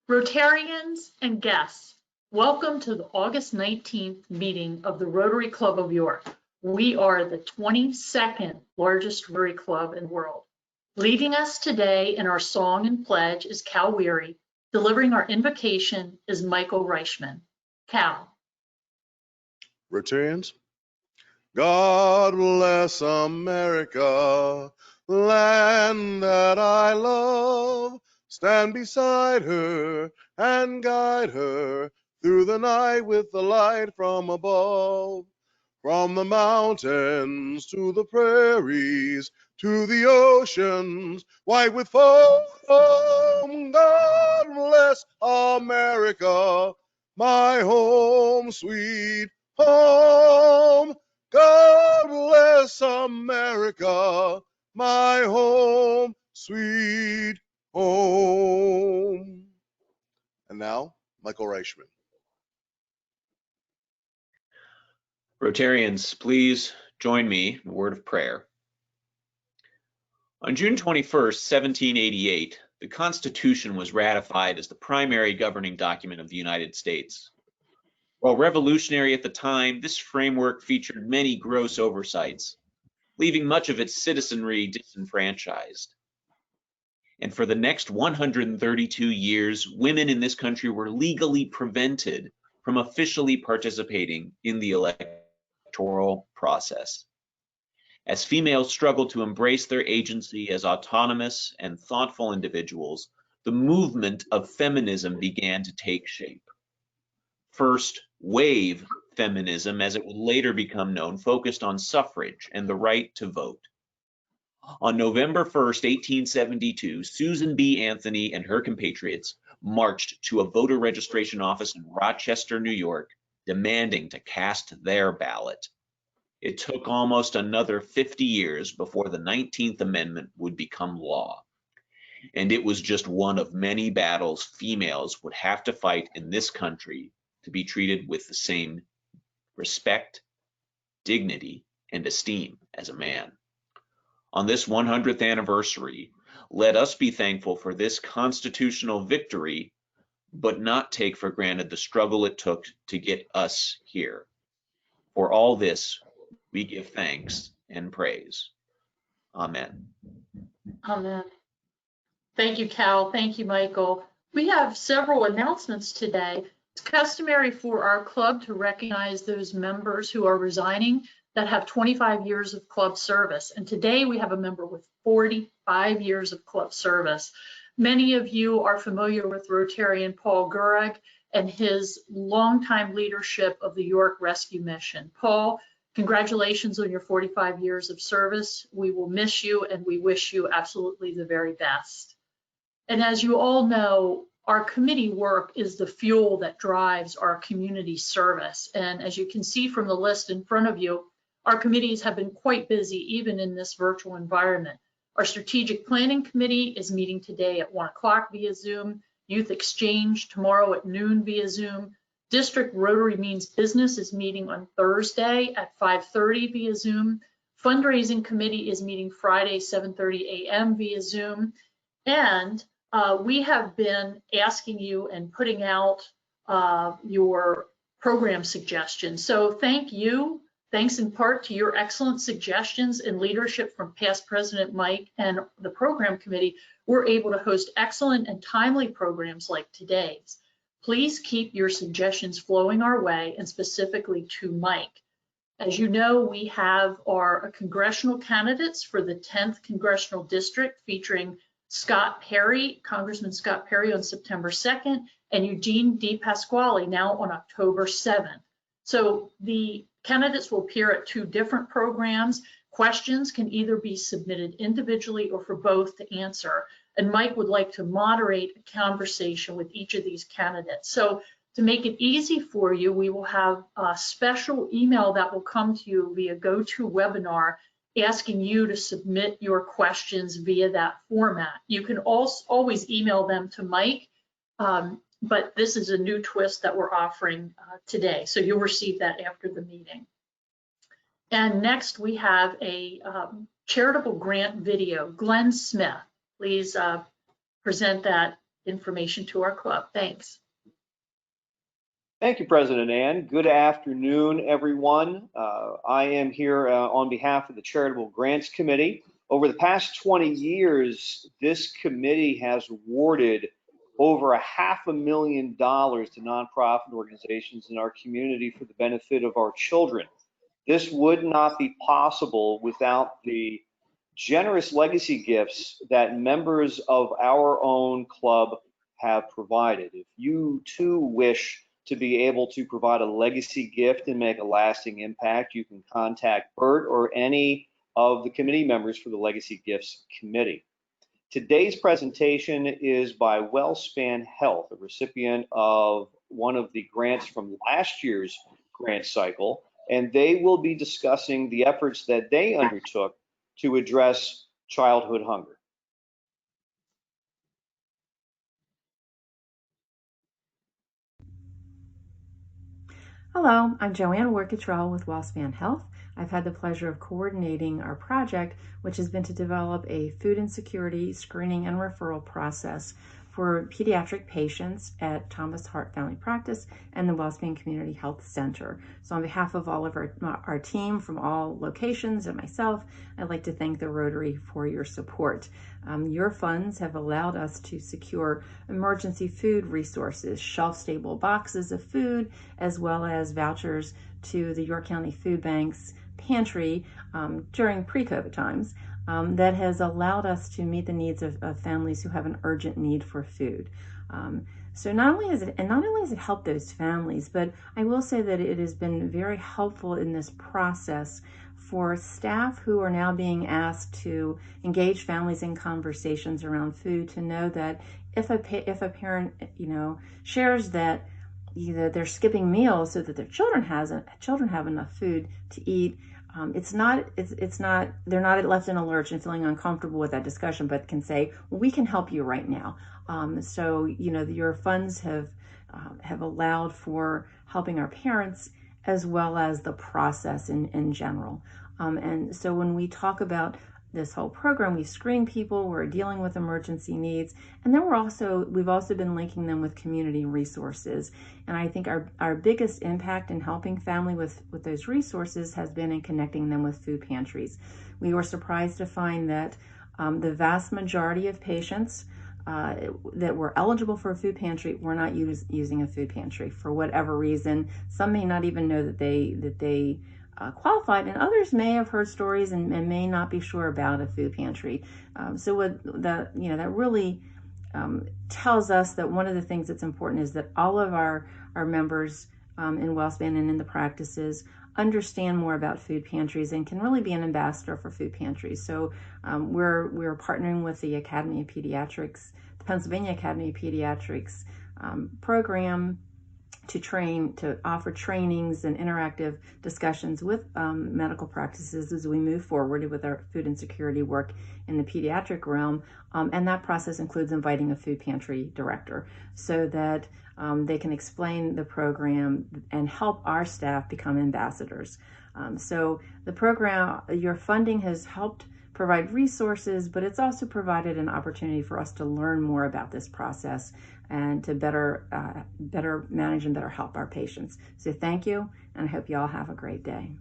Rotarians and guests, welcome to the August 19th meeting of the Rotary Club of York. We are the 22nd largest Rotary Club in the world. Leading us today in our song and pledge is Cal Weary. Delivering our invocation is Michael Reichman. Cal. Rotarians, God bless America, land that I love. Stand beside her and guide her through the night with the light from above. From the mountains to the prairies, to the oceans, white with foam. God bless America, my home, sweet home. God bless America, my home, sweet home. And now, Michael Reichman. Rotarians, please join me in a word of prayer. On June 21st, 1788, the Constitution was ratified as the primary governing document of the United States. While revolutionary at the time, this framework featured many gross oversights, leaving much of its citizenry disenfranchised. And for the next 132 years, women in this country were legally prevented from officially participating in the electoral process. As females struggled to embrace their agency as autonomous and thoughtful individuals, the movement of feminism began to take shape. First wave feminism, as it would later become known, focused on suffrage and the right to vote. On November 1st, 1872, Susan B. Anthony and her compatriots marched to a voter registration office in Rochester, New York, demanding to cast their ballot. It took almost another 50 years before the 19th Amendment would become law. And it was just one of many battles females would have to fight in this country to be treated with the same respect, dignity, and esteem as a man. On this 100th anniversary, let us be thankful for this constitutional victory, but not take for granted the struggle it took to get us here. For all this, we give thanks and praise. Amen. Amen. Thank you, Cal. Thank you, Michael. We have several announcements today. It's customary for our club to recognize those members who are resigning that have 25 years of club service. And today we have a member with 45 years of club service. Many of you are familiar with Rotarian Paul Gurag and his longtime leadership of the York Rescue Mission. Paul, congratulations on your 45 years of service. We will miss you and we wish you absolutely the very best. And as you all know, our committee work is the fuel that drives our community service. And as you can see from the list in front of you, our committees have been quite busy even in this virtual environment. Our strategic planning committee is meeting today at 1 o'clock via Zoom, Youth Exchange tomorrow at noon via Zoom, District Rotary Means Business is meeting on Thursday at 5:30 via Zoom, Fundraising Committee is meeting Friday 7:30 a.m. via Zoom, and we have been asking you and putting out your program suggestions. So thank you. Thanks in part to your excellent suggestions and leadership from past President Mike and the program committee, we're able to host excellent and timely programs like today's. Please keep your suggestions flowing our way and specifically to Mike. As you know, we have our congressional candidates for the 10th Congressional District featuring Scott Perry, Congressman Scott Perry on September 2nd, and Eugene DePasquale now on October 7th. So the candidates will appear at two different programs. Questions can either be submitted individually or for both to answer. And Mike would like to moderate a conversation with each of these candidates. So to make it easy for you, we will have a special email that will come to you via GoToWebinar asking you to submit your questions via that format. You can also always email them to Mike, but this is a new twist that we're offering today. So you'll receive that after the meeting. And next we have a charitable grant video. Glenn Smith, please present that information to our club. Thanks. Thank you, President Ann. Good afternoon, everyone. I am here on behalf of the Charitable Grants Committee. Over the past 20 years, this committee has awarded over $500,000 to nonprofit organizations in our community for the benefit of our children. This would not be possible without the generous legacy gifts that members of our own club have provided. If you too wish to be able to provide a legacy gift and make a lasting impact, you can contact Bert or any of the committee members for the Legacy Gifts Committee. Today's presentation is by WellSpan Health, a recipient of one of the grants from last year's grant cycle, and they will be discussing the efforts that they undertook to address childhood hunger. Hello, I'm Joanne Workitrell with WellSpan Health. I've had the pleasure of coordinating our project, which has been to develop a food insecurity screening and referral process for pediatric patients at Thomas Hart Family Practice and the WellSpan Community Health Center. So on behalf of all of our team from all locations and myself, I'd like to thank the Rotary for your support. Your funds have allowed us to secure emergency food resources, shelf-stable boxes of food, as well as vouchers to the York County Food Bank's pantry during pre-COVID times. That has allowed us to meet the needs of families who have an urgent need for food. So not only has it helped those families, but I will say that it has been very helpful in this process for staff who are now being asked to engage families in conversations around food, to know that if a parent, shares that either they're skipping meals so that their children have enough food to eat, they're not left in a lurch and feeling uncomfortable with that discussion, but can say, well, we can help you right now. So your funds have allowed for helping our parents as well as the process in general. And so when we talk about this whole program, we screen people, we're dealing with emergency needs, and then we've also been linking them with community resources. And I think our biggest impact in helping family with those resources has been in connecting them with food pantries. We were surprised to find that the vast majority of patients that were eligible for a food pantry were not using a food pantry for whatever reason. Some may not even know that they qualified, and others may have heard stories and may not be sure about a food pantry. So that really tells us that one of the things that's important is that all of our members in WellSpan and in the practices understand more about food pantries and can really be an ambassador for food pantries. So we're partnering with the Academy of Pediatrics, the Pennsylvania Academy of Pediatrics program, to offer trainings and interactive discussions with medical practices as we move forward with our food insecurity work in the pediatric realm. And that process includes inviting a food pantry director so that they can explain the program and help our staff become ambassadors. So the program, your funding has helped provide resources, but it's also provided an opportunity for us to learn more about this process and to better manage and better help our patients. So thank you, and I hope you all have a great day.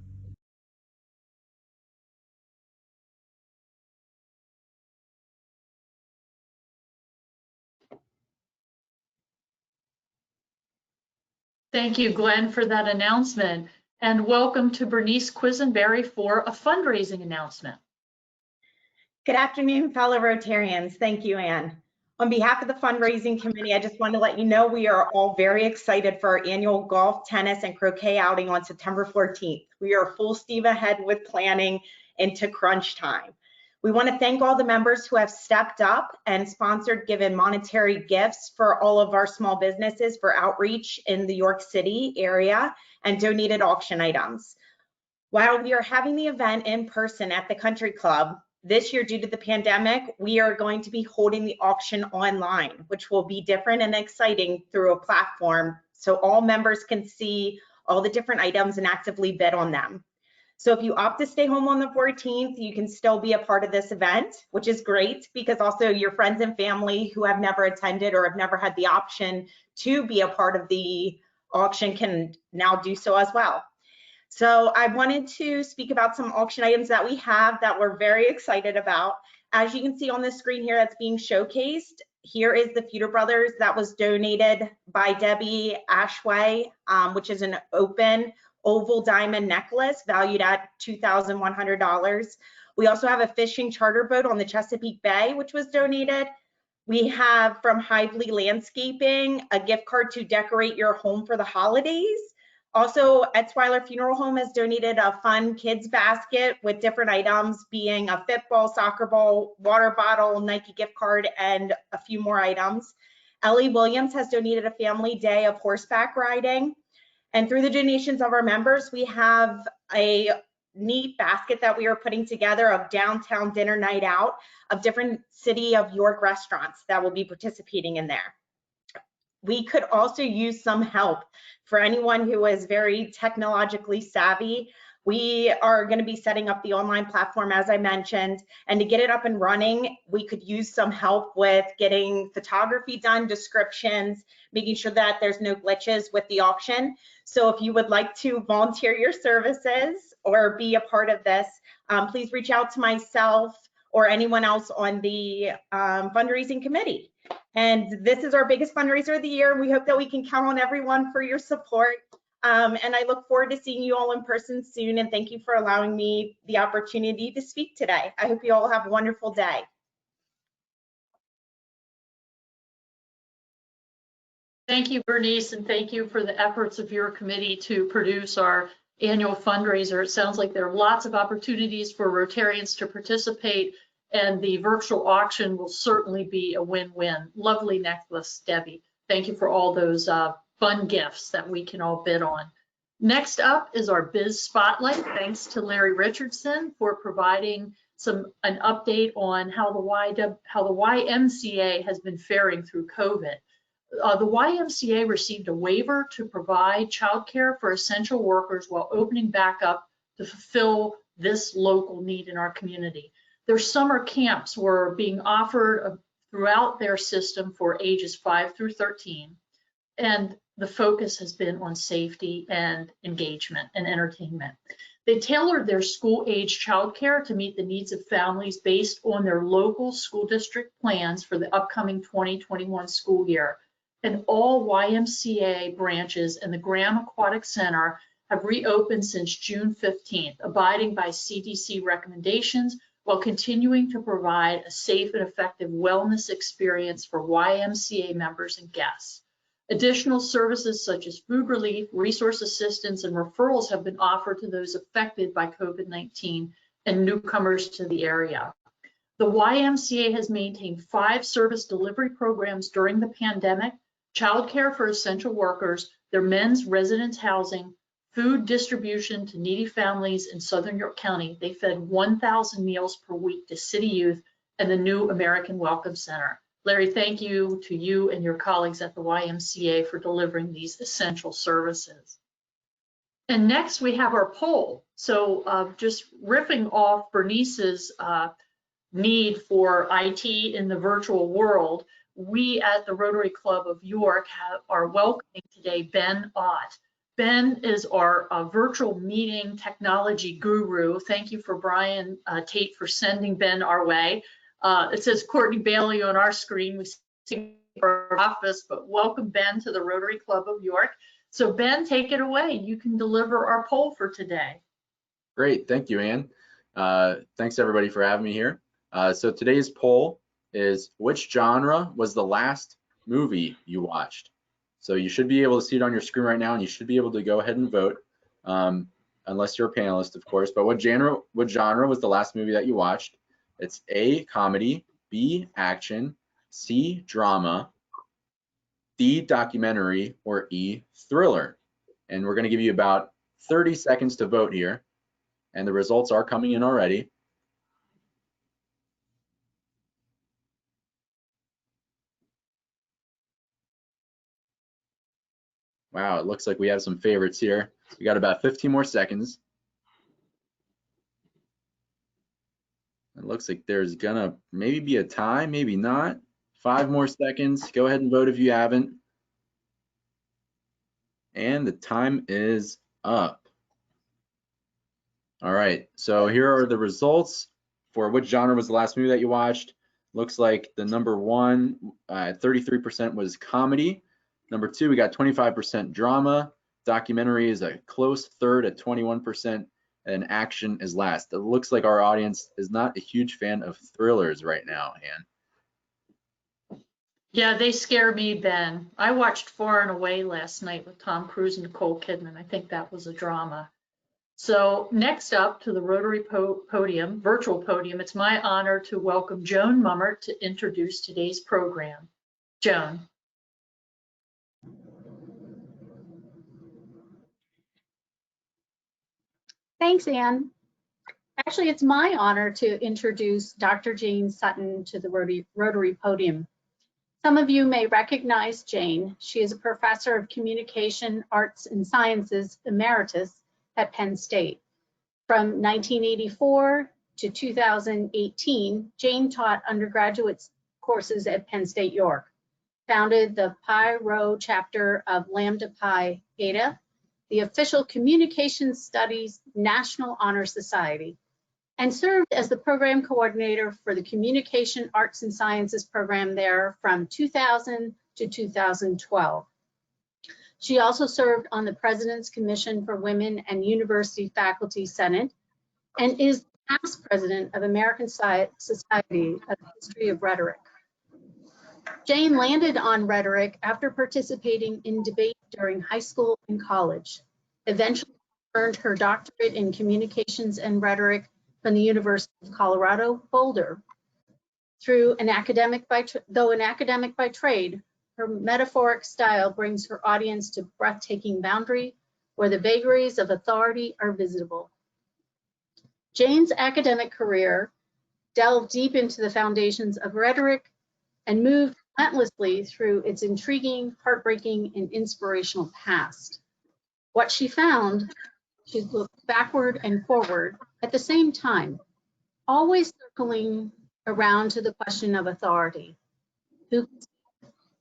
Thank you, Glenn, for that announcement. And welcome to Bernice Quisenberry for a fundraising announcement. Good afternoon, fellow Rotarians. Thank you, Ann. On behalf of the fundraising committee, I just want to let you know we are all very excited for our annual golf, tennis, and croquet outing on September 14th. We are full steam ahead with planning into crunch time. We want to thank all the members who have stepped up and given monetary gifts for all of our small businesses for outreach in the York City area and donated auction items. While we are having the event in person at the country club, this year, due to the pandemic, we are going to be holding the auction online, which will be different and exciting through a platform so all members can see all the different items and actively bid on them. So if you opt to stay home on the 14th, you can still be a part of this event, which is great because also your friends and family who have never attended or have never had the option to be a part of the auction can now do so as well. So I wanted to speak about some auction items that we have that we're very excited about. As you can see on the screen here that's being showcased, here is the Feeder Brothers that was donated by Debbie Ashway, which is an open oval diamond necklace valued at $2,100. We also have a fishing charter boat on the Chesapeake Bay, which was donated. We have from Hively Landscaping a gift card to decorate your home for the holidays. Also, Etzweiler Funeral Home has donated a fun kids basket with different items being a football, soccer ball, water bottle, Nike gift card, and a few more items. Ellie Williams has donated a family day of horseback riding. And through the donations of our members, we have a neat basket that we are putting together of downtown dinner night out of different City of York restaurants that will be participating in there. We could also use some help for anyone who is very technologically savvy. We are going to be setting up the online platform, as I mentioned, and to get it up and running, we could use some help with getting photography done, descriptions, making sure that there's no glitches with the auction. So if you would like to volunteer your services or be a part of this, please reach out to myself or anyone else on the fundraising committee. And this is our biggest fundraiser of the year. We hope that we can count on everyone for your support. And I look forward to seeing you all in person soon. And thank you for allowing me the opportunity to speak today. I hope you all have a wonderful day. Thank you, Bernice, and thank you for the efforts of your committee to produce our annual fundraiser. It sounds like there are lots of opportunities for Rotarians to participate, and the virtual auction will certainly be a win-win. Lovely necklace, Debbie. Thank you for all those fun gifts that we can all bid on. Next up is our Biz Spotlight. Thanks to Larry Richardson for providing an update on how the YMCA has been faring through COVID. The YMCA received a waiver to provide childcare for essential workers while opening back up to fulfill this local need in our community. Their summer camps were being offered throughout their system for ages 5 through 13, and the focus has been on safety and engagement and entertainment. They tailored their school-age childcare to meet the needs of families based on their local school district plans for the upcoming 2021 school year. And all YMCA branches and the Graham Aquatic Center have reopened since June 15th, abiding by CDC recommendations while continuing to provide a safe and effective wellness experience for YMCA members and guests. Additional services such as food relief, resource assistance, and referrals have been offered to those affected by COVID-19 and newcomers to the area. The YMCA has maintained 5 service delivery programs during the pandemic: childcare for essential workers, their men's residence housing, food distribution to needy families in Southern York County. They fed 1,000 meals per week to city youth and the new American Welcome Center. Larry, thank you to you and your colleagues at the YMCA for delivering these essential services. And next we have our poll. So just riffing off Bernice's need for IT in the virtual world, we at the Rotary Club of York are welcoming today Ben Ott. Ben is our virtual meeting technology guru. Thank you for Brian Tate for sending Ben our way. It says Courtney Bailey on our screen. We see our office, but welcome Ben to the Rotary Club of York. So Ben, take it away. You can deliver our poll for today. Great, thank you, Ann. Thanks everybody for having me here. So today's poll is, which genre was the last movie you watched? So you should be able to see it on your screen right now, and you should be able to go ahead and vote, unless you're a panelist, of course. But what genre was the last movie that you watched? It's A, comedy, B, action, C, drama, D, documentary, or E, thriller. And we're going to give you about 30 seconds to vote here, and the results are coming in already. Wow, it looks like we have some favorites here. We got about 15 more seconds. It looks like there's gonna maybe be a tie, maybe not. 5 more seconds. Go ahead and vote if you haven't. And the time is up. All right, so here are the results for which genre was the last movie that you watched. Looks like the number one at 33% was comedy. Number two, we got 25% drama. Documentary is a close third at 21%, and action is last. It looks like our audience is not a huge fan of thrillers right now, Ann. Yeah, they scare me, Ben. I watched Far and Away last night with Tom Cruise and Nicole Kidman. I think that was a drama. So next up to the Rotary podium, virtual podium, it's my honor to welcome Joan Mummert to introduce today's program. Joan. Thanks, Ann. Actually, it's my honor to introduce Dr. Jane Sutton to the Rotary podium. Some of you may recognize Jane. She is a professor of communication, arts, and sciences emeritus at Penn State. From 1984 to 2018, Jane taught undergraduate courses at Penn State York, founded the Pi Rho chapter of Lambda Pi Eta, the official Communications Studies National Honor Society, and served as the program coordinator for the Communication Arts and Sciences program there from 2000 to 2012. She also served on the President's Commission for Women and University Faculty Senate and is past president of American Society of History of Rhetoric. Jane landed on rhetoric after participating in debate during high school and college. Eventually earned her doctorate in communications and rhetoric from the University of Colorado, Boulder. Though an academic by trade, her metaphoric style brings her audience to breathtaking boundary where the vagaries of authority are visible. Jane's academic career delved deep into the foundations of rhetoric and moved relentlessly through its intriguing, heartbreaking, and inspirational past. What she found, she looked backward and forward at the same time, always circling around to the question of authority. Who,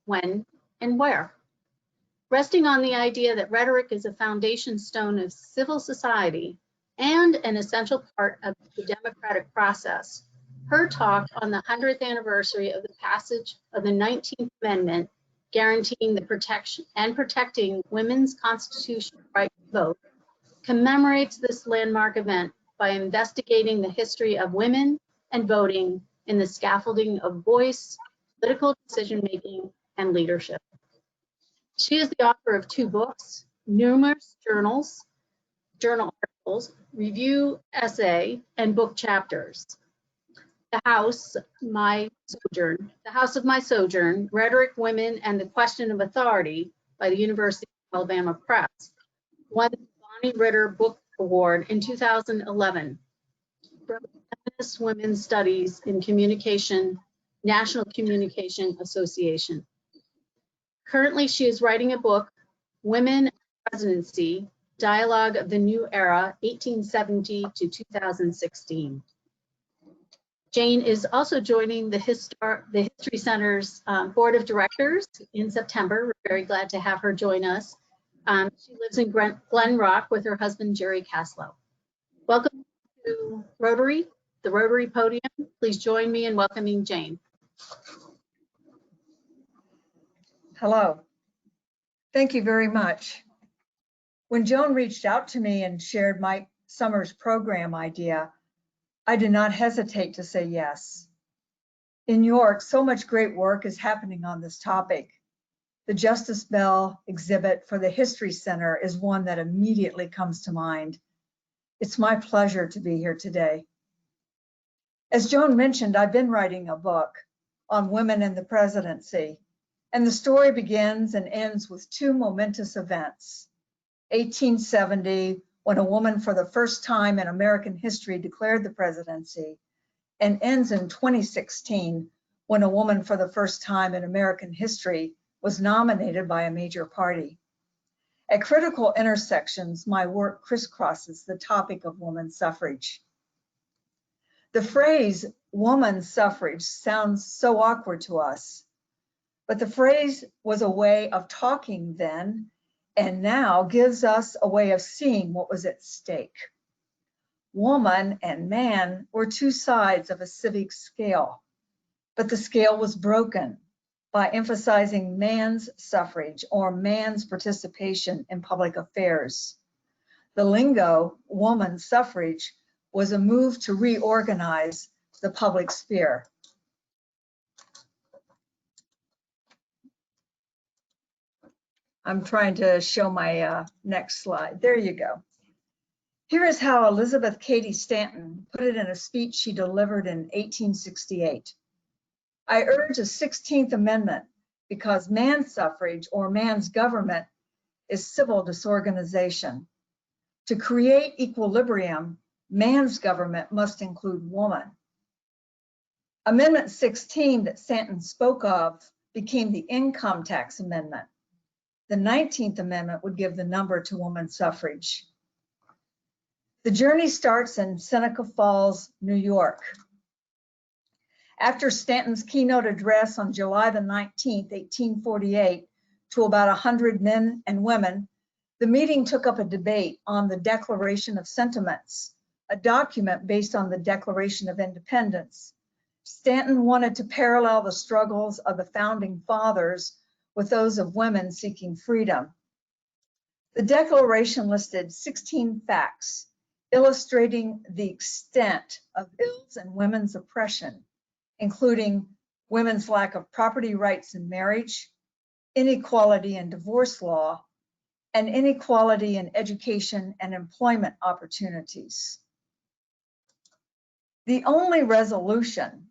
when, and where? Resting on the idea that rhetoric is a foundation stone of civil society and an essential part of the democratic process, her talk on the 100th anniversary of the passage of the 19th Amendment, guaranteeing the protection and protecting women's constitutional right to vote, commemorates this landmark event by investigating the history of women and voting in the scaffolding of voice, political decision-making, and leadership. She is the author of 2 books, numerous journal articles, review essay, and book chapters. The House of My Sojourn, Rhetoric, Women, and the Question of Authority by the University of Alabama Press, won the Bonnie Ritter Book Award in 2011 from the Feminist Women's Studies in Communication, National Communication Association. Currently, she is writing a book, Women and Presidency, Dialogue of the New Era, 1870 to 2016. Jane is also joining the History Center's Board of Directors in September. We're very glad to have her join us. She lives in Glen Rock with her husband, Jerry Caslow. Welcome to Rotary, the Rotary podium. Please join me in welcoming Jane. Hello. Thank you very much. When Joan reached out to me and shared my summer's program idea, I did not hesitate to say yes. In York, so much great work is happening on this topic. The Justice Bell exhibit for the History Center is one that immediately comes to mind. It's my pleasure to be here today. As Joan mentioned, I've been writing a book on women in the presidency, and the story begins and ends with 2 momentous events. 1870, when a woman for the first time in American history declared the presidency, and ends in 2016, when a woman for the first time in American history was nominated by a major party. At critical intersections, my work crisscrosses the topic of women's suffrage. The phrase woman's suffrage sounds so awkward to us, but the phrase was a way of talking then and now gives us a way of seeing what was at stake. Woman and man were two sides of a civic scale, but the scale was broken by emphasizing man's suffrage or man's participation in public affairs. The lingo, woman's suffrage, was a move to reorganize the public sphere. I'm trying to show my next slide. There you go. Here is how Elizabeth Cady Stanton put it in a speech she delivered in 1868. I urge a 16th Amendment because man's suffrage or man's government is civil disorganization. To create equilibrium, man's government must include woman. Amendment 16 that Stanton spoke of became the Income Tax Amendment. The 19th Amendment would give the number to women's suffrage. The journey starts in Seneca Falls, New York. After Stanton's keynote address on July the 19th, 1848, to about 100 men and women, the meeting took up a debate on the Declaration of Sentiments, a document based on the Declaration of Independence. Stanton wanted to parallel the struggles of the founding fathers with those of women seeking freedom. The Declaration listed 16 facts illustrating the extent of ills and women's oppression, including women's lack of property rights in marriage, inequality in divorce law, and inequality in education and employment opportunities. The only resolution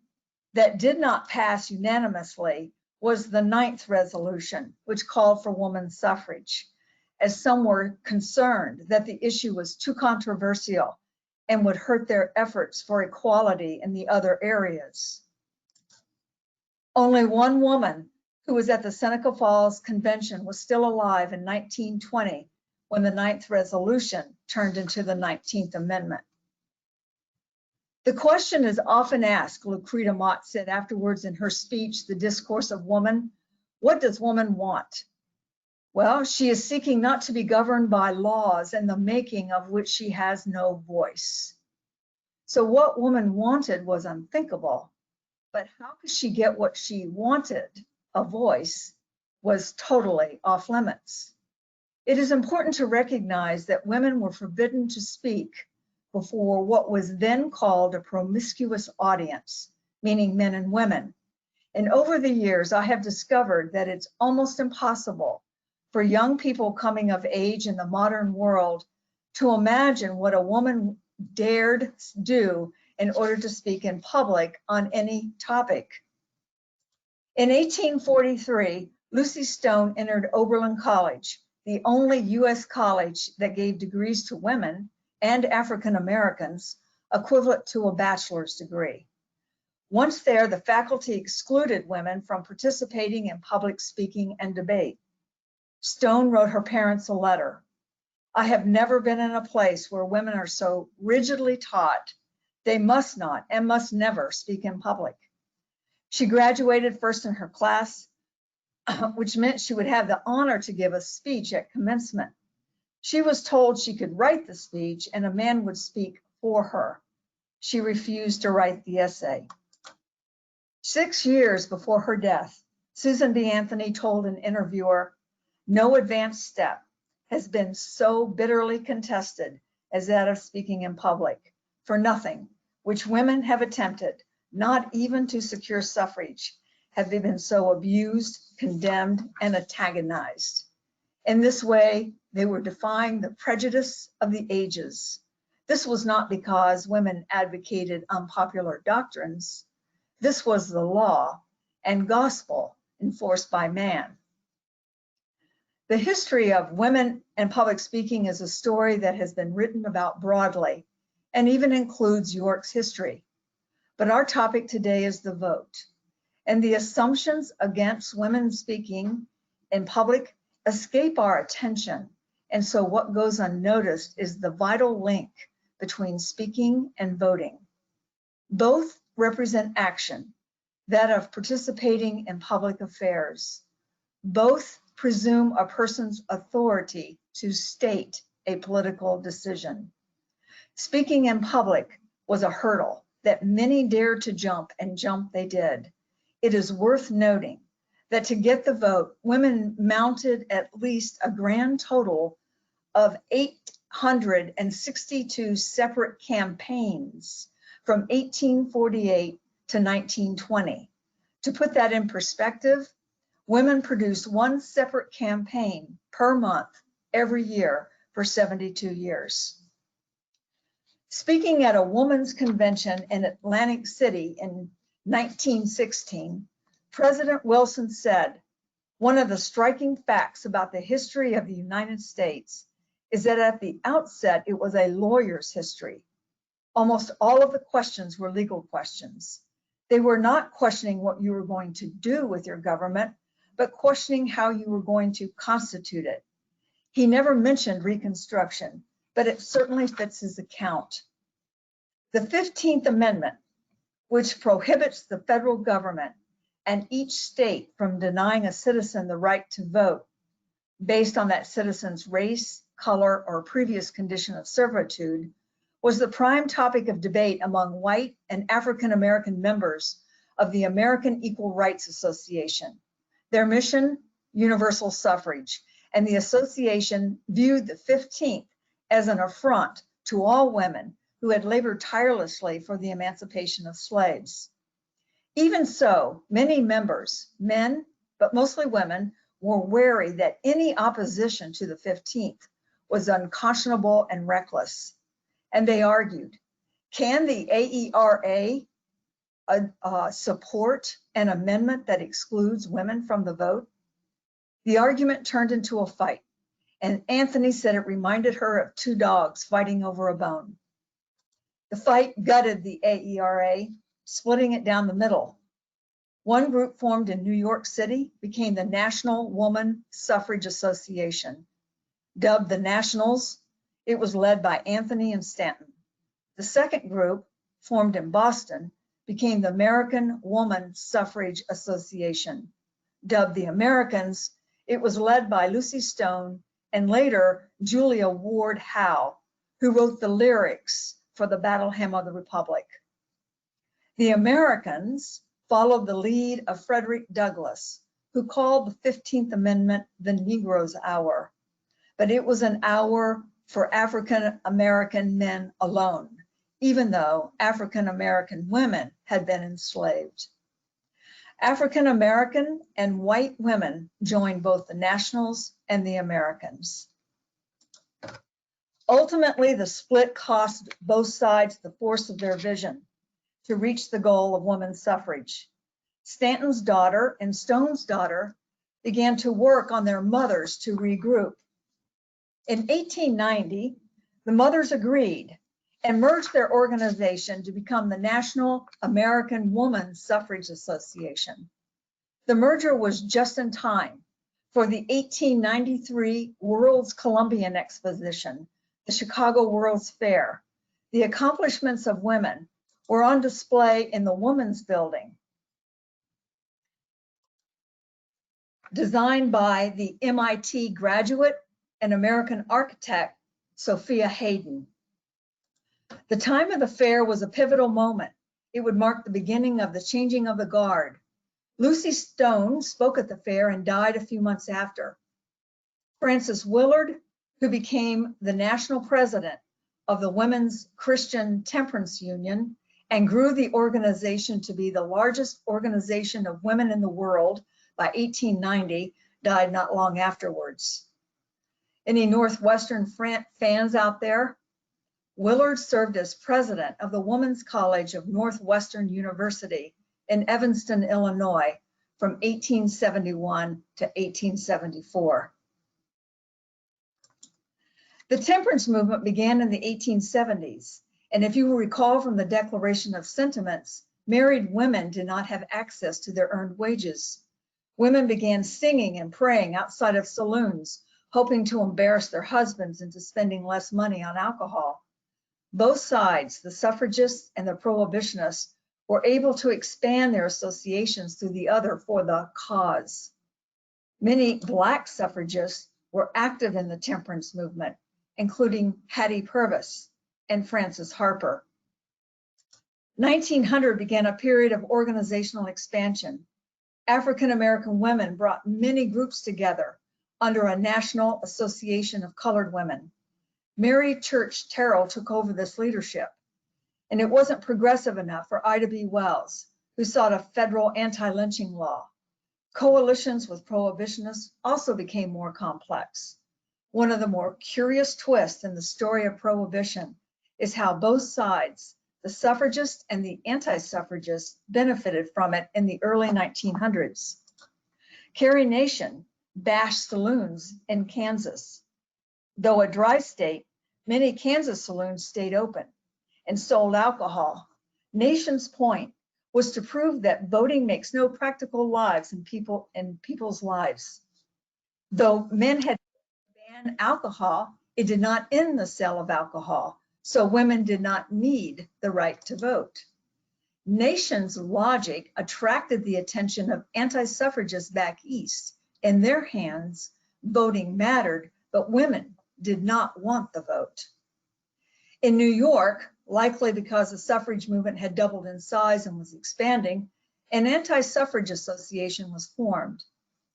that did not pass unanimously was the 9th resolution, which called for women's suffrage, as some were concerned that the issue was too controversial and would hurt their efforts for equality in the other areas. Only one woman who was at the Seneca Falls Convention was still alive in 1920 when the 9th resolution turned into the 19th Amendment. The question is often asked, Lucretia Mott said afterwards in her speech, The Discourse of Woman, what does woman want? Well, she is seeking not to be governed by laws in the making of which she has no voice. So what woman wanted was unthinkable, but how could she get what she wanted, a voice, was totally off limits. It is important to recognize that women were forbidden to speak before what was then called a promiscuous audience, meaning men and women. And over the years, I have discovered that it's almost impossible for young people coming of age in the modern world to imagine what a woman dared do in order to speak in public on any topic. In 1843, Lucy Stone entered Oberlin College, the only US college that gave degrees to women and African Americans equivalent to a bachelor's degree. Once there, the faculty excluded women from participating in public speaking and debate. Stone wrote her parents a letter. I have never been in a place where women are so rigidly taught they must not and must never speak in public. She graduated first in her class, which meant she would have the honor to give a speech at commencement. She was told she could write the speech and a man would speak for her. She refused to write the essay. 6 years before her death, Susan B. Anthony told an interviewer, "No advanced step has been so bitterly contested as that of speaking in public. For nothing which women have attempted, not even to secure suffrage, have they been so abused, condemned, and antagonized. In this way, they were defying the prejudice of the ages. This was not because women advocated unpopular doctrines. This was the law and gospel enforced by man." The history of women and public speaking is a story that has been written about broadly and even includes York's history. But our topic today is the vote. And the assumptions against women speaking in public escape our attention. And so what goes unnoticed is the vital link between speaking and voting. Both represent action, that of participating in public affairs. Both presume a person's authority to state a political decision. Speaking in public was a hurdle that many dared to jump, and jump they did. It is worth noting that to get the vote, women mounted at least a grand total of 862 separate campaigns from 1848 to 1920. To put that in perspective, women produced one separate campaign per month every year for 72 years. Speaking at a women's convention in Atlantic City in 1916, President Wilson said, "One of the striking facts about the history of the United States is that at the outset, it was a lawyer's history. Almost all of the questions were legal questions. They were not questioning what you were going to do with your government, but questioning how you were going to constitute it." He never mentioned Reconstruction, but it certainly fits his account. The 15th Amendment, which prohibits the federal government and each state from denying a citizen the right to vote based on that citizen's race, color, or previous condition of servitude, was the prime topic of debate among white and African American members of the American Equal Rights Association. Their mission, universal suffrage, and the association viewed the 15th as an affront to all women who had labored tirelessly for the emancipation of slaves. Even so, many members, men, but mostly women, were wary that any opposition to the 15th was unconscionable and reckless. And they argued, can the AERA support an amendment that excludes women from the vote? The argument turned into a fight, and Anthony said it reminded her of two dogs fighting over a bone. The fight gutted the AERA, splitting it down the middle. One group formed in New York City became the National Woman Suffrage Association. Dubbed the Nationals, it was led by Anthony and Stanton. The second group, formed in Boston, became the American Woman Suffrage Association. Dubbed the Americans, it was led by Lucy Stone and later Julia Ward Howe, who wrote the lyrics for the Battle Hymn of the Republic. The Americans followed the lead of Frederick Douglass, who called the 15th Amendment the Negro's Hour. But it was an hour for African American men alone, even though African American women had been enslaved. African American and white women joined both the Nationals and the Americans. Ultimately, the split cost both sides the force of their vision to reach the goal of women's suffrage. Stanton's daughter and Stone's daughter began to work on their mothers to regroup. In 1890, the mothers agreed and merged their organization to become the National American Woman Suffrage Association. The merger was just in time for the 1893 World's Columbian Exposition, the Chicago World's Fair. The accomplishments of women were on display in the Women's Building, designed by the MIT graduate and American architect, Sophia Hayden. The time of the fair was a pivotal moment. It would mark the beginning of the changing of the guard. Lucy Stone spoke at the fair and died a few months after. Frances Willard, who became the national president of the Women's Christian Temperance Union and grew the organization to be the largest organization of women in the world by 1890, died not long afterwards. Any Northwestern fans out there? Willard served as president of the Women's College of Northwestern University in Evanston, Illinois, from 1871 to 1874. The temperance movement began in the 1870s, and if you will recall from the Declaration of Sentiments, married women did not have access to their earned wages. Women began singing and praying outside of saloons, hoping to embarrass their husbands into spending less money on alcohol. Both sides, the suffragists and the prohibitionists, were able to expand their associations to the other for the cause. Many Black suffragists were active in the temperance movement, including Hattie Purvis and Frances Harper. 1900 began a period of organizational expansion. African American women brought many groups together under a National Association of Colored Women. Mary Church Terrell took over this leadership, and it wasn't progressive enough for Ida B. Wells, who sought a federal anti-lynching law. Coalitions with prohibitionists also became more complex. One of the more curious twists in the story of prohibition is how both sides, the suffragists and the anti-suffragists, benefited from it in the early 1900s. Carrie Nation bashed saloons in Kansas. Though a dry state, many Kansas saloons stayed open and sold alcohol. Nation's point was to prove that voting makes no practical lives in people's lives. Though men had banned alcohol, it did not end the sale of alcohol, so women did not need the right to vote. Nation's logic attracted the attention of anti-suffragists back east. In their hands, voting mattered, but women did not want the vote. In New York, likely because the suffrage movement had doubled in size and was expanding, an anti-suffrage association was formed.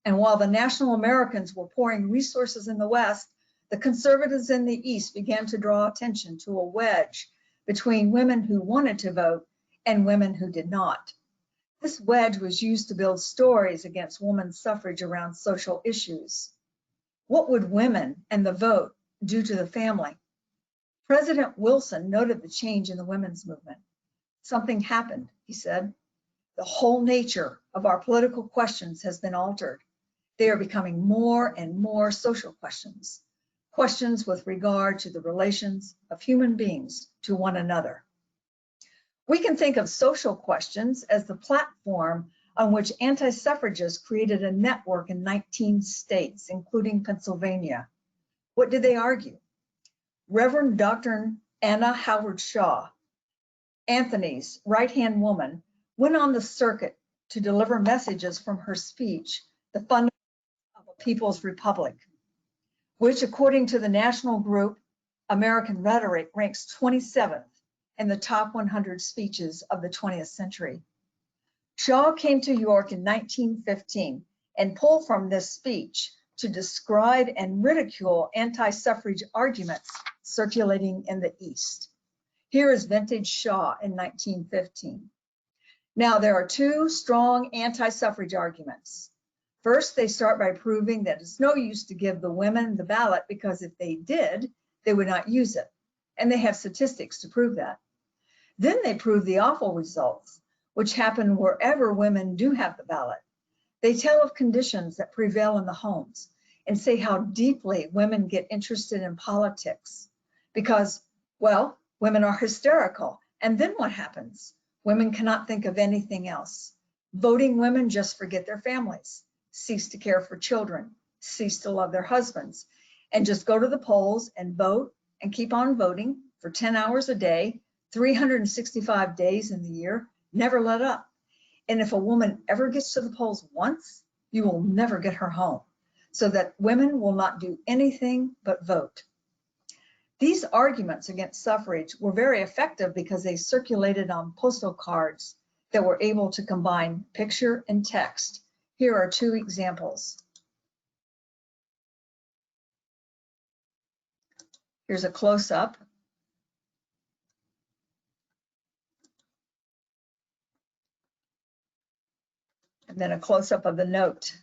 And while the National Americans were pouring resources in the West, the conservatives in the East began to draw attention to a wedge between women who wanted to vote and women who did not. This wedge was used to build stories against women's suffrage around social issues. What would women and the vote do to the family? President Wilson noted the change in the women's movement. Something happened, he said. The whole nature of our political questions has been altered. They are becoming more and more social questions, questions with regard to the relations of human beings to one another. We can think of social questions as the platform on which anti-suffragists created a network in 19 states, including Pennsylvania. What did they argue? Reverend Dr. Anna Howard Shaw, Anthony's right-hand woman, went on the circuit to deliver messages from her speech, The Fundamentals of a People's Republic, which, according to the national group American Rotary, ranks 27th in the top 100 speeches of the 20th century. Shaw came to York in 1915 and pulled from this speech to describe and ridicule anti-suffrage arguments circulating in the East. Here is vintage Shaw in 1915. Now, there are two strong anti-suffrage arguments. First, they start by proving that it's no use to give the women the ballot because if they did, they would not use it. And they have statistics to prove that. Then they prove the awful results, which happen wherever women do have the ballot. They tell of conditions that prevail in the homes and say how deeply women get interested in politics because, well, women are hysterical. And then what happens? Women cannot think of anything else. Voting women just forget their families, cease to care for children, cease to love their husbands, and just go to the polls and vote and keep on voting for 10 hours a day, 365 days in the year, never let up. And if a woman ever gets to the polls once, you will never get her home, so that women will not do anything but vote. These arguments against suffrage were very effective because they circulated on postal cards that were able to combine picture and text. Here are two examples. Here's a close-up. And then a close-up of the note.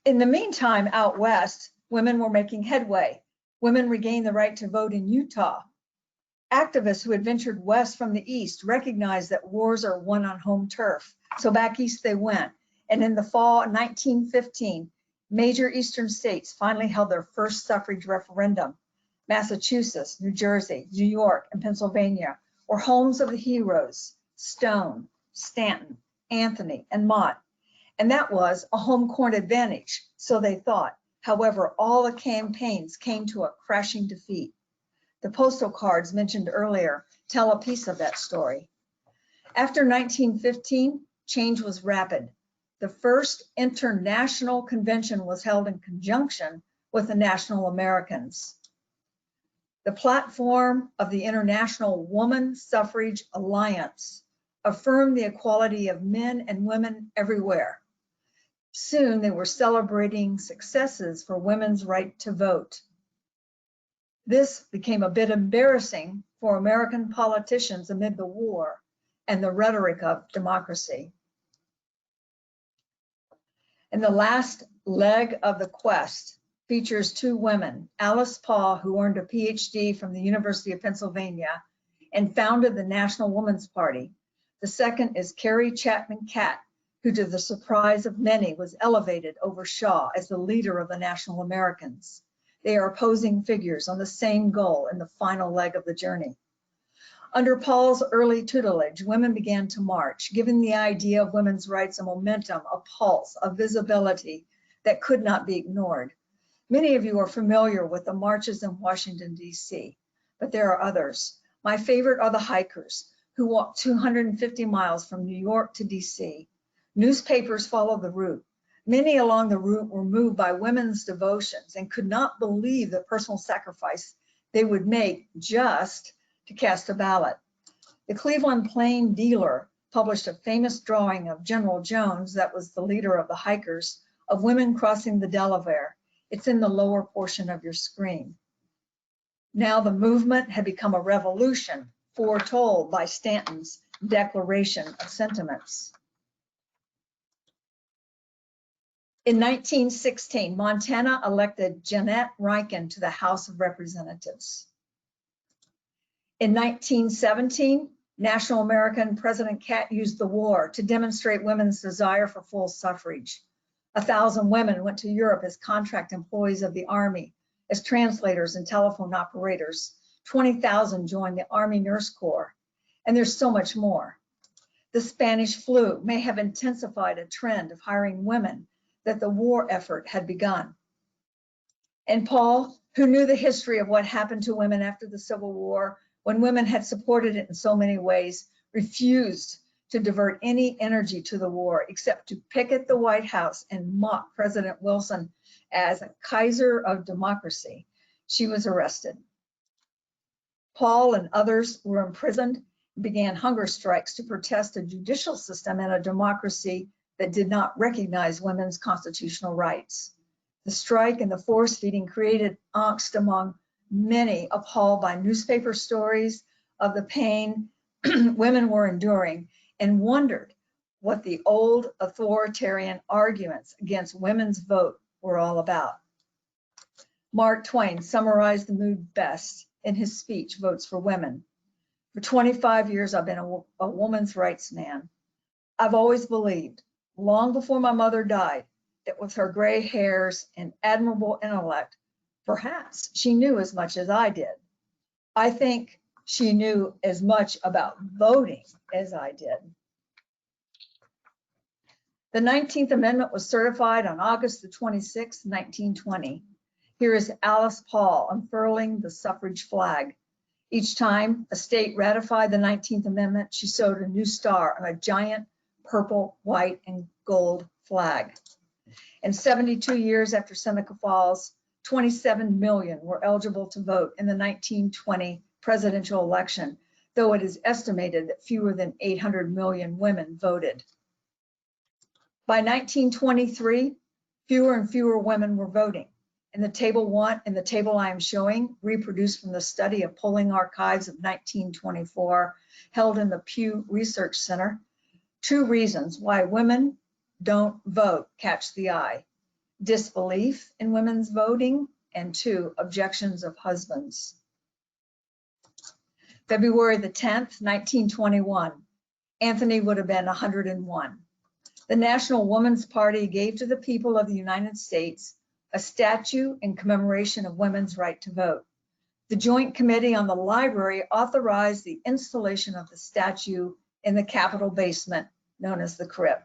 In the meantime, out west, women were making headway. Women regained the right to vote in Utah. Activists who had ventured west from the east recognized that wars are won on home turf. So back east they went. And in the fall of 1915, major eastern states finally held their first suffrage referendum. Massachusetts, New Jersey, New York, and Pennsylvania were homes of the heroes, Stone, Stanton, Anthony, and Mott. And that was a home court advantage, so they thought. However, all the campaigns came to a crashing defeat. The postal cards mentioned earlier tell a piece of that story. After 1915, change was rapid. The first international convention was held in conjunction with the National Americans. The platform of the International Woman Suffrage Alliance affirmed the equality of men and women everywhere. Soon they were celebrating successes for women's right to vote. This became a bit embarrassing for American politicians amid the war and the rhetoric of democracy. And the last leg of the quest features two women, Alice Paul, who earned a PhD from the University of Pennsylvania and founded the National Woman's Party. The second is Carrie Chapman Catt, who, to the surprise of many, was elevated over Shaw as the leader of the National Americans. They are opposing figures on the same goal in the final leg of the journey. Under Paul's early tutelage, women began to march, giving the idea of women's rights a momentum, a pulse, a visibility that could not be ignored. Many of you are familiar with the marches in Washington, D.C., but there are others. My favorite are the hikers who walked 250 miles from New York to D.C. Newspapers followed the route. Many along the route were moved by women's devotions and could not believe the personal sacrifice they would make just to cast a ballot. The Cleveland Plain Dealer published a famous drawing of General Jones, that was the leader of the hikers, of women crossing the Delaware. It's in the lower portion of your screen. Now the movement had become a revolution, foretold by Stanton's Declaration of Sentiments. In 1916, Montana elected Jeanette Rankin to the House of Representatives. In 1917, National American President Catt used the war to demonstrate women's desire for full suffrage. 1,000 women went to Europe as contract employees of the Army, as translators and telephone operators. 20,000 joined the Army Nurse Corps, and there's so much more. The Spanish flu may have intensified a trend of hiring women that the war effort had begun. And Paul, who knew the history of what happened to women after the Civil War, when women had supported it in so many ways, refused to divert any energy to the war except to picket the White House and mock President Wilson as a Kaiser of democracy. She was arrested. Paul and others were imprisoned and began hunger strikes to protest a judicial system and a democracy that did not recognize women's constitutional rights. The strike and the force feeding created angst among many, appalled by newspaper stories of the pain women were enduring, and wondered what the old authoritarian arguments against women's vote were all about. Mark Twain summarized the mood best in his speech, Votes for Women. For 25 years, I've been a woman's rights man. I've always believed, long before my mother died, that with her gray hairs and admirable intellect, perhaps she knew as much as I did. I think she knew as much about voting as I did. The 19th Amendment was certified on August the 26th, 1920. Here is Alice Paul unfurling the suffrage flag. Each time a state ratified the 19th Amendment, she sewed a new star on a giant purple, white, and gold flag. And 72 years after Seneca Falls, 27 million were eligible to vote in the 1920 presidential election, though it is estimated that fewer than 800 million women voted. By 1923, fewer and fewer women were voting. In the table I am showing, reproduced from the study of polling archives of 1924, held in the Pew Research Center, 2 reasons why women don't vote catch the eye: disbelief in women's voting, and 2, objections of husbands. February the 10th, 1921, Anthony would have been 101. The National Woman's Party gave to the people of the United States a statue in commemoration of women's right to vote. The Joint Committee on the Library authorized the installation of the statue in the Capitol basement, known as the Crypt.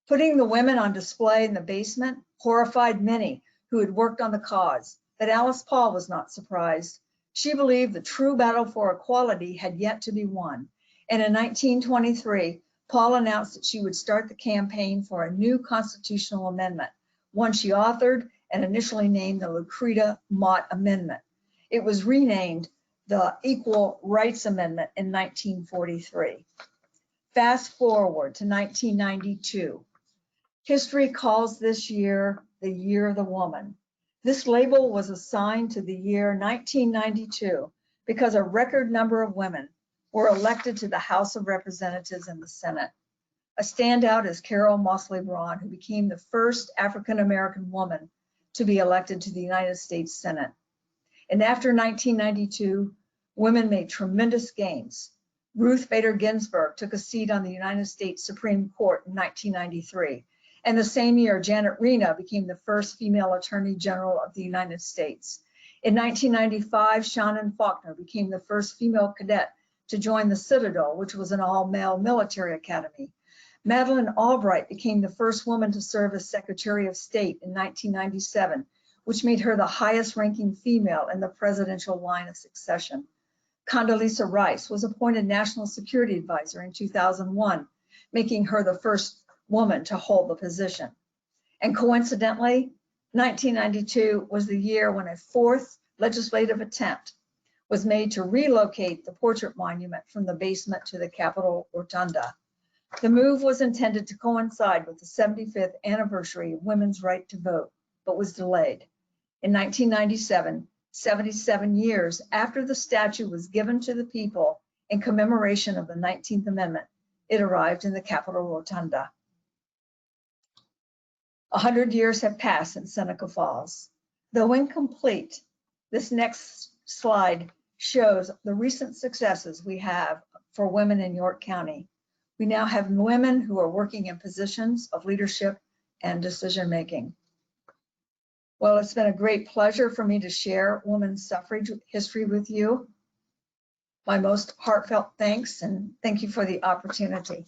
Putting the women on display in the basement horrified many who had worked on the cause, but Alice Paul was not surprised. She believed the true battle for equality had yet to be won. And in 1923, Paul announced that she would start the campaign for a new constitutional amendment, one she authored and initially named the Lucretia Mott Amendment. It was renamed the Equal Rights Amendment in 1943. Fast forward to 1992. History calls this year the Year of the Woman. This label was assigned to the year 1992 because a record number of women were elected to the House of Representatives and the Senate. A standout is Carol Mosley Braun, who became the first African-American woman to be elected to the United States Senate. And after 1992, women made tremendous gains. Ruth Bader Ginsburg took a seat on the United States Supreme Court in 1993. And the same year, Janet Reno became the first female Attorney General of the United States. In 1995, Shannon Faulkner became the first female cadet to join the Citadel, which was an all-male military academy. Madeleine Albright became the first woman to serve as Secretary of State in 1997, which made her the highest-ranking female in the presidential line of succession. Condoleezza Rice was appointed National Security Advisor in 2001, making her the first woman to hold the position. And coincidentally, 1992 was the year when a fourth legislative attempt was made to relocate the portrait monument from the basement to the Capitol Rotunda. The move was intended to coincide with the 75th anniversary of women's right to vote, but was delayed. In 1997, 77 years after the statue was given to the people in commemoration of the 19th Amendment, it arrived in the Capitol Rotunda. 100 years have passed in Seneca Falls. Though incomplete, this next slide shows the recent successes we have for women in York County. We now have women who are working in positions of leadership and decision-making. Well, it's been a great pleasure for me to share women's suffrage history with you. My most heartfelt thanks, and thank you for the opportunity.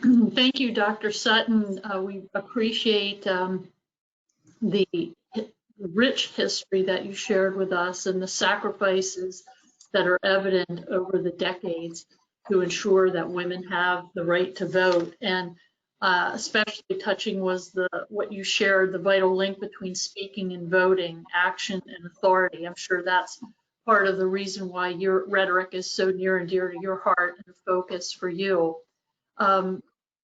Thank you, Dr. Sutton. We appreciate the rich history that you shared with us and the sacrifices that are evident over the decades to ensure that women have the right to vote. And especially touching was what you shared, the vital link between speaking and voting, action and authority. I'm sure that's part of the reason why your rhetoric is so near and dear to your heart and focus for you.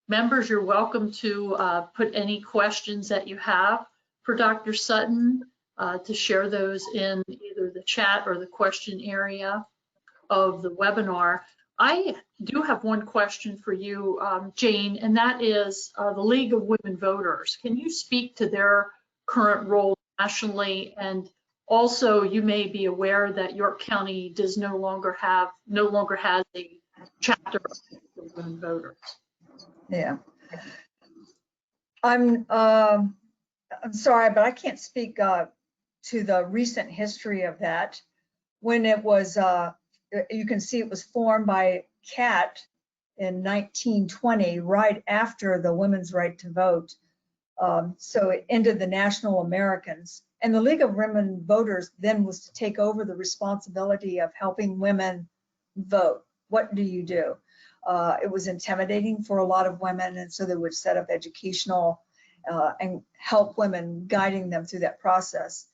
Members, you're welcome to put any questions that you have for Dr. Sutton, to share those in either the chat or the question area of the webinar. I do have one question for you, Jane, and that is the League of Women Voters. Can you speak to their current role nationally? And also, you may be aware that York County does no longer has a chapter of women voters. Yeah. I'm sorry, but I can't speak to the recent history of that. When it was, you can see it was formed by CAT in 1920, right after the women's right to vote. So it ended the National Americans. And the League of Women Voters then was to take over the responsibility of helping women vote. What do you do? It was intimidating for a lot of women, and so they would set up educational and help women, guiding them through that process.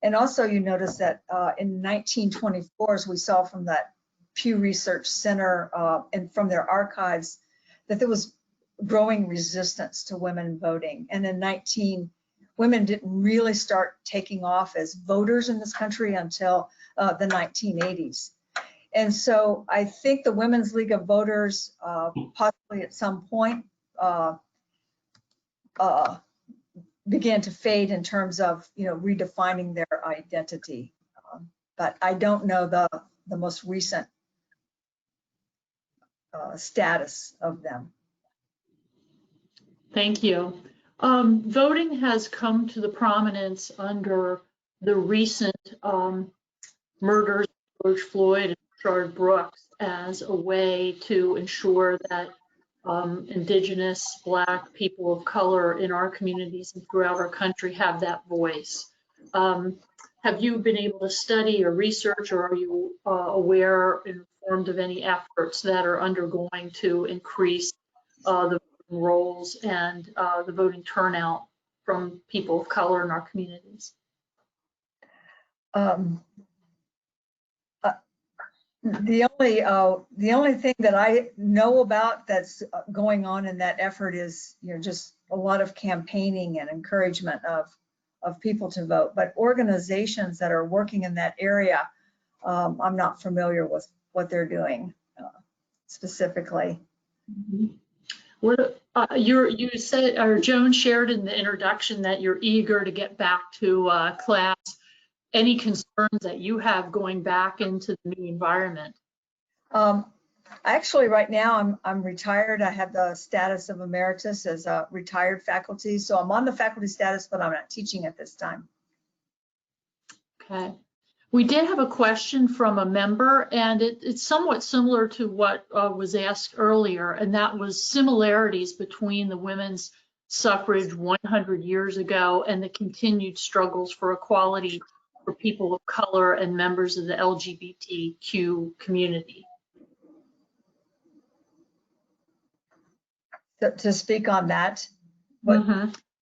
And also you notice that in 1924, as we saw from that Pew Research Center and from their archives, that there was growing resistance to women voting. And in women didn't really start taking off as voters in this country until the 1980s. And so I think the Women's League of Voters possibly at some point began to fade in terms of, redefining their identity. But I don't know the most recent status of them. Thank you. Voting has come to the prominence under the recent murders of George Floyd and Shard Brooks as a way to ensure that Indigenous, Black, people of color in our communities and throughout our country have that voice. Have you been able to study or research, or are you aware and informed of any efforts that are undergoing to increase the voting rolls and the voting turnout from people of color in our communities? The only thing that I know about that's going on in that effort is, just a lot of campaigning and encouragement of people to vote. But organizations that are working in that area, I'm not familiar with what they're doing specifically. Mm-hmm. What you said, or Joan shared in the introduction, that you're eager to get back to class. Any concerns that you have going back into the new environment? Actually, right now I'm retired. I have the status of emeritus as a retired faculty, so I'm on the faculty status, but I'm not teaching at this time. Okay. We did have a question from a member, and it's somewhat similar to what was asked earlier, and that was similarities between the women's suffrage 100 years ago and the continued struggles for equality for people of color and members of the LGBTQ community. To speak on that,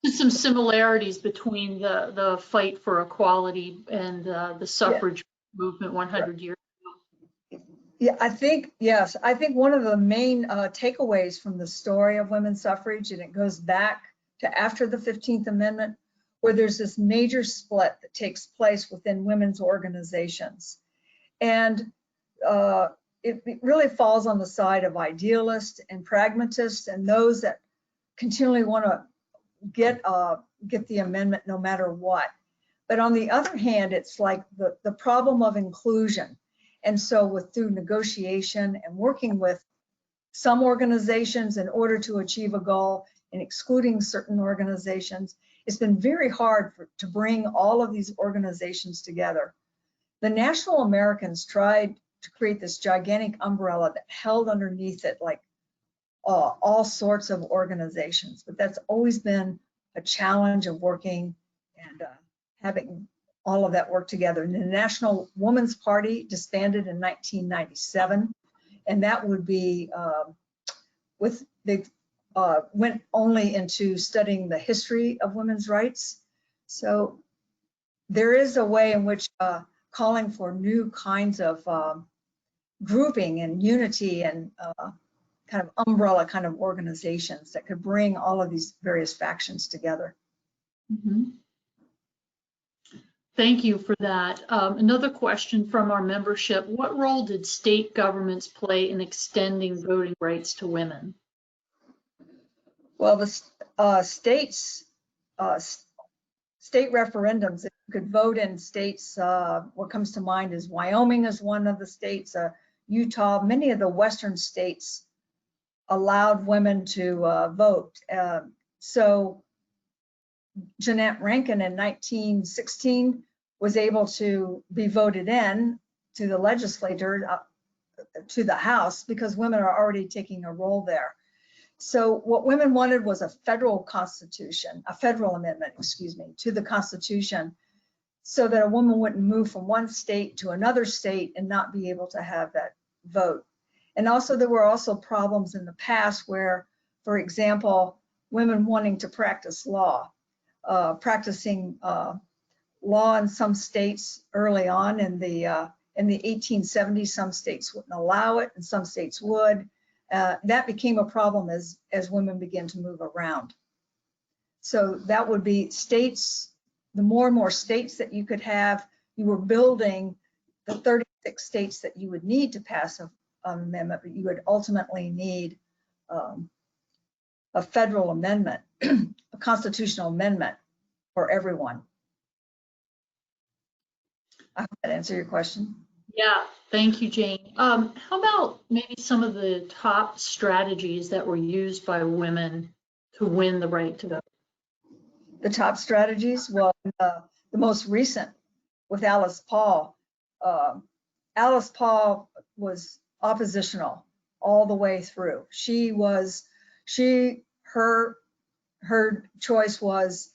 Just some similarities between the fight for equality and the suffrage movement 100 years ago. Yeah, I think, yes, I think one of the main takeaways from the story of women's suffrage, and it goes back to after the 15th Amendment, where there's this major split that takes place within women's organizations. And it really falls on the side of idealists and pragmatists and those that continually want to get the amendment no matter what. But on the other hand, it's like the problem of inclusion. And so through negotiation and working with some organizations in order to achieve a goal and excluding certain organizations, it's been very hard to bring all of these organizations together. The National Americans tried to create this gigantic umbrella that held underneath it like all sorts of organizations, but that's always been a challenge of working and having all of that work together. And the National Women's Party disbanded in 1997, and that would be went only into studying the history of women's rights. So there is a way in which calling for new kinds of grouping and unity and kind of umbrella kind of organizations that could bring all of these various factions together. Thank you for that. Another question from our membership: what role did state governments play in extending voting rights to women? Well, the state referendums, if you could vote in states, what comes to mind is Wyoming is one of the states, Utah, many of the Western states allowed women to vote. So Jeanette Rankin in 1916 was able to be voted in to the legislature, to the House, because women are already taking a role there. So what women wanted was a federal constitution, a federal amendment, excuse me, to the Constitution, so that a woman wouldn't move from one state to another state and not be able to have that vote. And also there were also problems in the past where, for example, women wanting to practice law, practicing law in some states early on in the 1870s, some states wouldn't allow it and some states would. That became a problem as women began to move around. So that would be states, the more and more states that you could have, you were building the 36 states that you would need to pass an amendment, but you would ultimately need a federal amendment, a constitutional amendment for everyone. I hope that answered your question. Yeah, thank you, Jane. How about maybe some of the top strategies that were used by women to win the right to vote? The top strategies, well, the most recent with Alice Paul, Alice Paul was oppositional all the way through. Her choice was,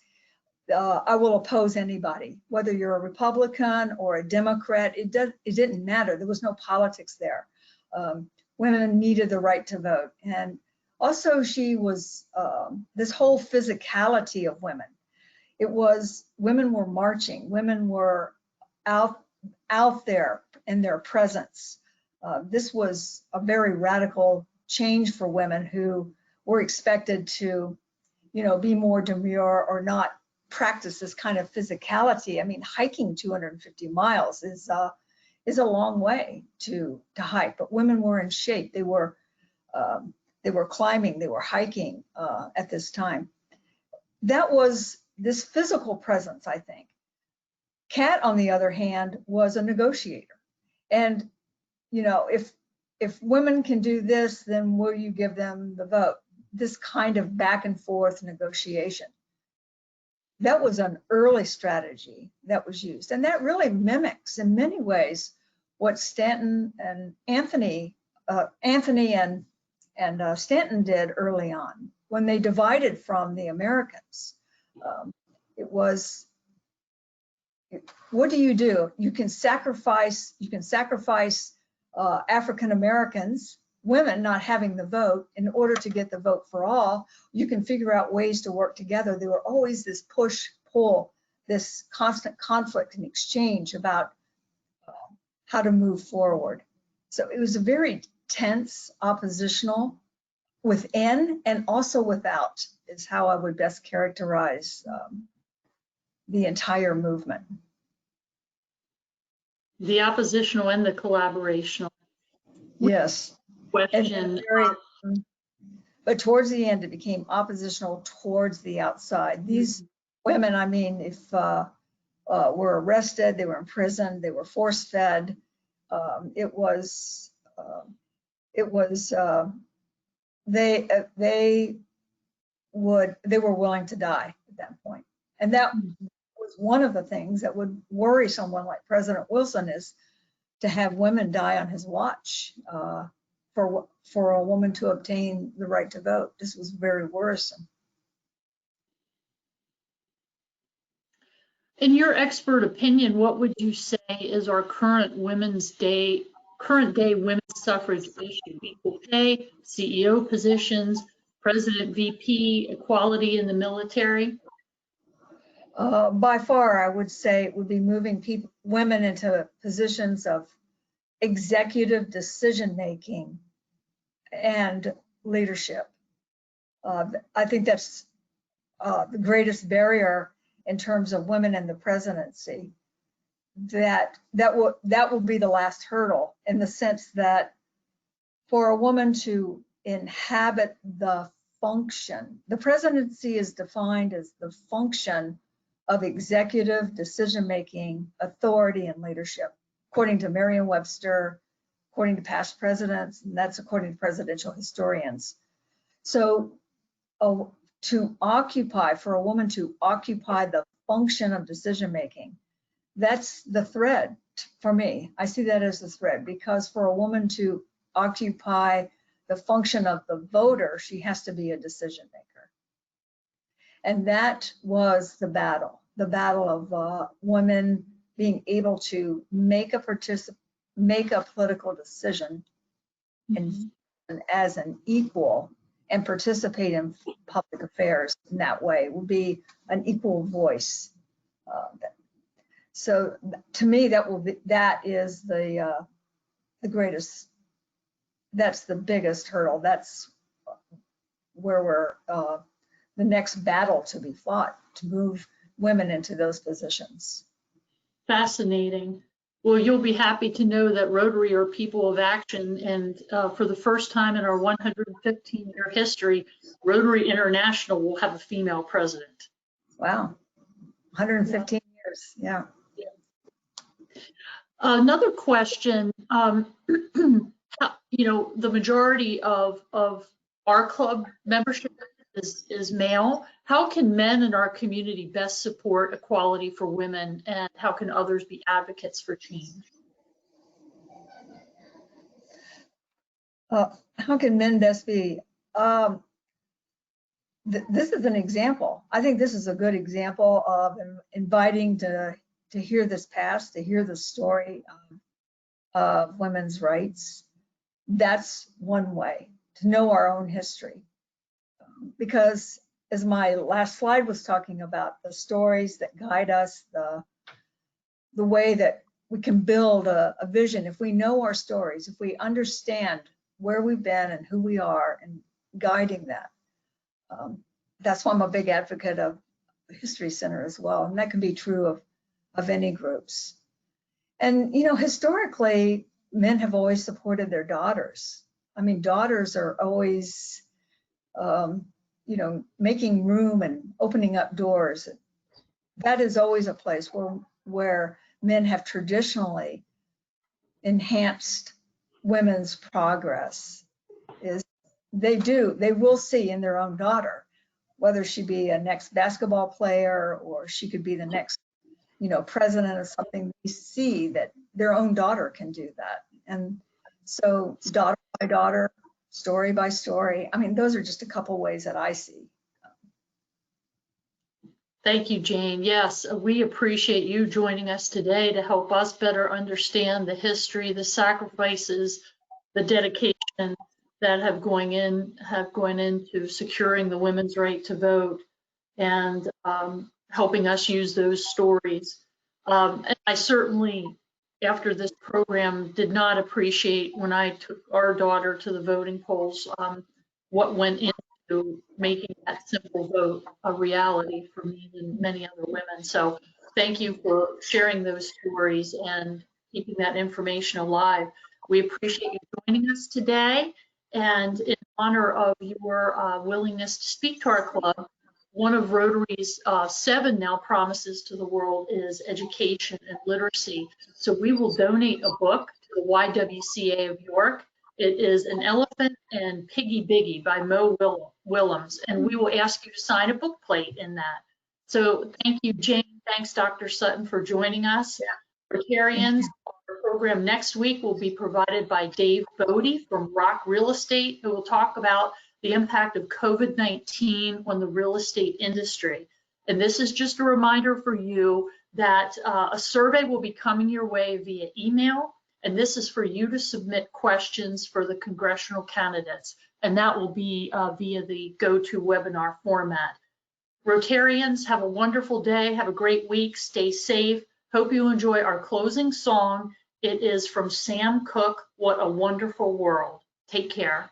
I will oppose anybody, whether you're a Republican or a Democrat. It didn't matter. There was no politics there. Women needed the right to vote. And also she was, this whole physicality of women. It was, women were marching, women were out there in their presence. This was a very radical change for women who were expected to, be more demure or not practice this kind of physicality. I mean, hiking 250 miles is a long way to hike, but women were in shape. They were climbing, they were hiking at this time. That was this physical presence, I think. Kat, on the other hand, was a negotiator. And, if women can do this, then will you give them the vote? This kind of back and forth negotiation. That was an early strategy that was used. And that really mimics in many ways what Stanton and Anthony and Stanton did early on when they divided from the Americans. It was, what do? You can sacrifice African Americans, women not having the vote in order to get the vote for all. You can figure out ways to work together. There were always this push-pull, this constant conflict and exchange about how to move forward. So it was a very tense, oppositional, within and also without, is how I would best characterize the entire movement. The oppositional and the collaborational. Yes. Question. But towards the end, it became oppositional towards the outside. These women, I mean, if were arrested, they were imprisoned, they were force-fed. They were willing to die at that point. And that was one of the things that would worry someone like President Wilson, is to have women die on his watch for a woman to obtain the right to vote. This was very worrisome. In your expert opinion, what would you say is our current day women's suffrage issue? Equal pay, CEO positions, president, VP, equality in the military? By far, I would say it would be moving women into positions of executive decision-making and leadership. I think that's the greatest barrier in terms of women in the presidency. That will be the last hurdle, in the sense that for a woman to inhabit the function, the presidency is defined as the function of executive decision-making, authority, and leadership, according to Merriam-Webster, according to past presidents, and that's according to presidential historians. So for a woman to occupy the function of decision-making, that's the thread for me. I see that as the thread, because for a woman to occupy the function of the voter, she has to be a decision maker. And that was the battle of women being able to make a political decision and as an equal, and participate in public affairs in that way, will be an equal voice. So to me, that is the greatest, that's the biggest hurdle. That's where we're, the next battle to be fought, to move women into those positions. Fascinating. Well, you'll be happy to know that Rotary are people of action, and for the first time in our 115-year history, Rotary International will have a female president. Wow, 115 years, yeah. Another question, the majority of our club membership is male. How can men in our community best support equality for women, and how can others be advocates for change? How can men best be? This is an example. I think this is a good example of inviting to hear this past, to hear the story of women's rights. That's one way to know our own history. Because as my last slide was talking about, the stories that guide us, the way that we can build a vision, if we know our stories, if we understand where we've been and who we are and guiding that. That's why I'm a big advocate of the History Center as well. And that can be true of any groups. And, you know, historically, men have always supported their daughters. I mean, daughters are always, you know, making room and opening up doors. That is always a place where men have traditionally enhanced women's progress. They will see in their own daughter, whether she be a next basketball player or she could be the next, you know, president of something. They see that their own daughter can do that. And so daughter by daughter, story by story. I mean, those are just a couple ways that I see. Thank you, Jane. Yes, we appreciate you joining us today to help us better understand the history, the sacrifices, the dedication that have gone into securing the women's right to vote and helping us use those stories. And I certainly, after this program, did not appreciate when I took our daughter to the voting polls, what went into making that simple vote a reality for me and many other women. So thank you for sharing those stories and keeping that information alive. We appreciate you joining us today. And in honor of your willingness to speak to our club, one of Rotary's 7 now promises to the world is education and literacy. So we will donate a book to the YWCA of York. It is An Elephant and Piggy Biggy by Mo Willems, and we will ask you to sign a book plate in that. So thank you, Jane. Thanks, Dr. Sutton, for joining us. Rotarians, our program next week will be provided by Dave Bodie from Rock Real Estate, who will talk about the impact of COVID-19 on the real estate industry. And this is just a reminder for you that a survey will be coming your way via email. And this is for you to submit questions for the congressional candidates. And that will be via the GoToWebinar format. Rotarians, have a wonderful day. Have a great week. Stay safe. Hope you enjoy our closing song. It is from Sam Cooke, What a Wonderful World. Take care.